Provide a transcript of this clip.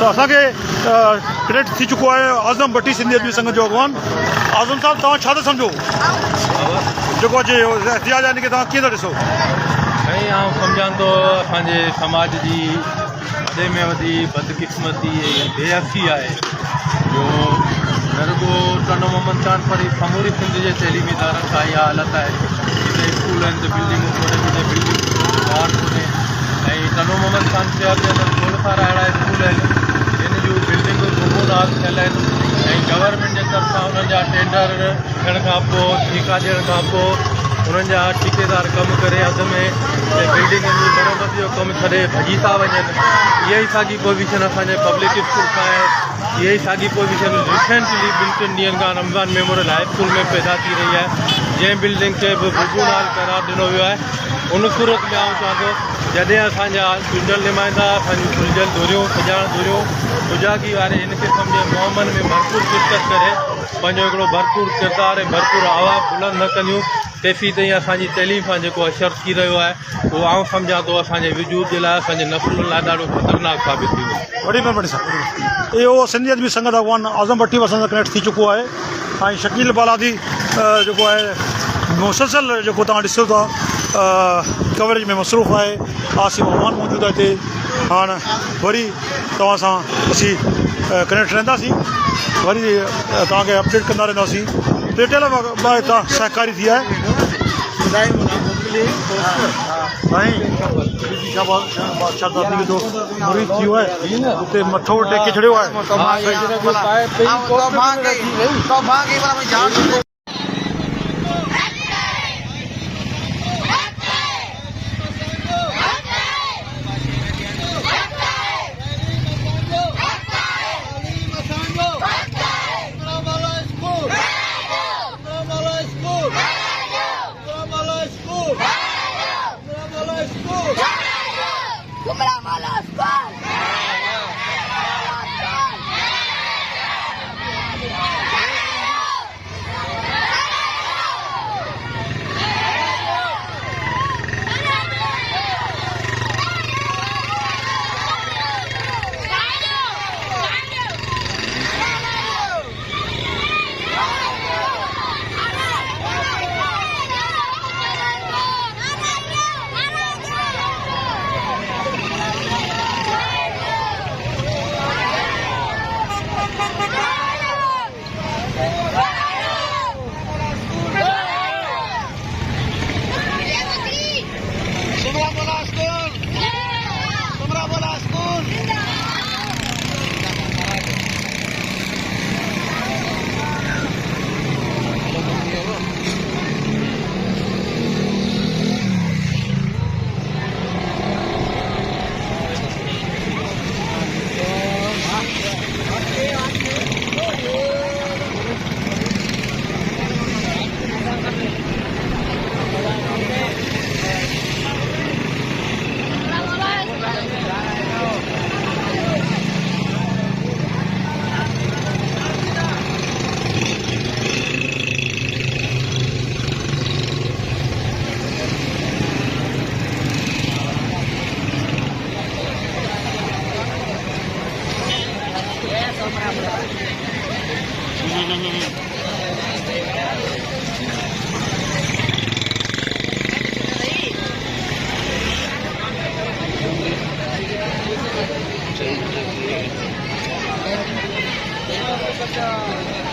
असांखे कनेक्ट थी चुको आहे आज़म भट्टी सिंधी अदबी संघ जो अॻवान। आज़म साहब तव्हां छा था सम्झो जेको अॼु एहतिजाज आहे इनखे तव्हां कीअं था ॾिसो? साईं आउं सम्झां थो असांजे समाज जी वॾे में वॾी बदकिस्मती ऐं बेअसी आहे जो न रुॻो टनो मोहम्मद खान पर समूरी सिंध जे तइलीमी इदारनि खां इहा हालत आहे जिते स्कूल आहिनि त बिल्डिंगूं कोन्हे जिते बिल्डिंग ॿार कोन्हे ऐं टनो मोहम्मद खान शहर जे अंदरि खोड़ सारा अहिड़ा स्कूल आहिनि जिन जूं बिल्डिंगूं गुमोनार थियल आहिनि ऐं गवर्नमेंट जे तरफ़ां उन्हनि जा टेंडर थियण खां पोइ ठीका ॾियण खां पोइ उन्हनि जा ठेकेदार कमु करे अध में बिल्डिंगनि जी मरम्मत जो कमु छॾे भॼी था वञनि। इहा ई साॻी पोज़ीशन असांजे पब्लिक स्कूल खां आहे। इहा ई साॻी पोज़ीशन रिसेंटली ॿिनि टिनि ॾींहंनि खां रमज़ान मेमोरियल हाई स्कूल में पैदा थी रही आहे जंहिं बिल्डिंग खे बि बुबूनाल करार ॾिनो वियो आहे। उन सूरत में आउं चवां थो जॾहिं असांजा चूंडियल नुमाइंदा असांजूं सुलझियल धुरियूं सॼाण धुरियूं बुज़ागी वारे हिन क़िस्म जे मुहिमनि में भरपूर शिरकत करे पंहिंजो हिकिड़ो भरपूर किरदारु ऐं भरपूर आवाज़ बुलंद न कंदियूं तेसीं ताईं असांजी तइलीम सां जेको असरु थी रहियो आहे उहो आउं सम्झां थो असांजे वजूद जे लाइ असांजे नसुलनि लाइ ॾाढो ख़तरनाक साबित थी वेंदो। वॾी महिरबानी साहब। इहो सिंधी अदबी संघ जो अॻवान आज़म भट्टी असां सां कनेक्ट थी चुको आहे ऐं शकील बालादी जेको आहे मुसलसल जेको तव्हां ॾिसो था कवरेज में मसरूफ़ आहे। आसिम रहमान मौजूदु आहे हिते। हाणे वरी तव्हां सां असीं कनेक्ट रहंदासीं वरी तव्हांखे अपडेट कंदा रहंदासीं। रिटेल हितां सहकारी थी आहे मुरीद थी वियो आहे हुते मथो टेके छॾियो आहे। Gracias.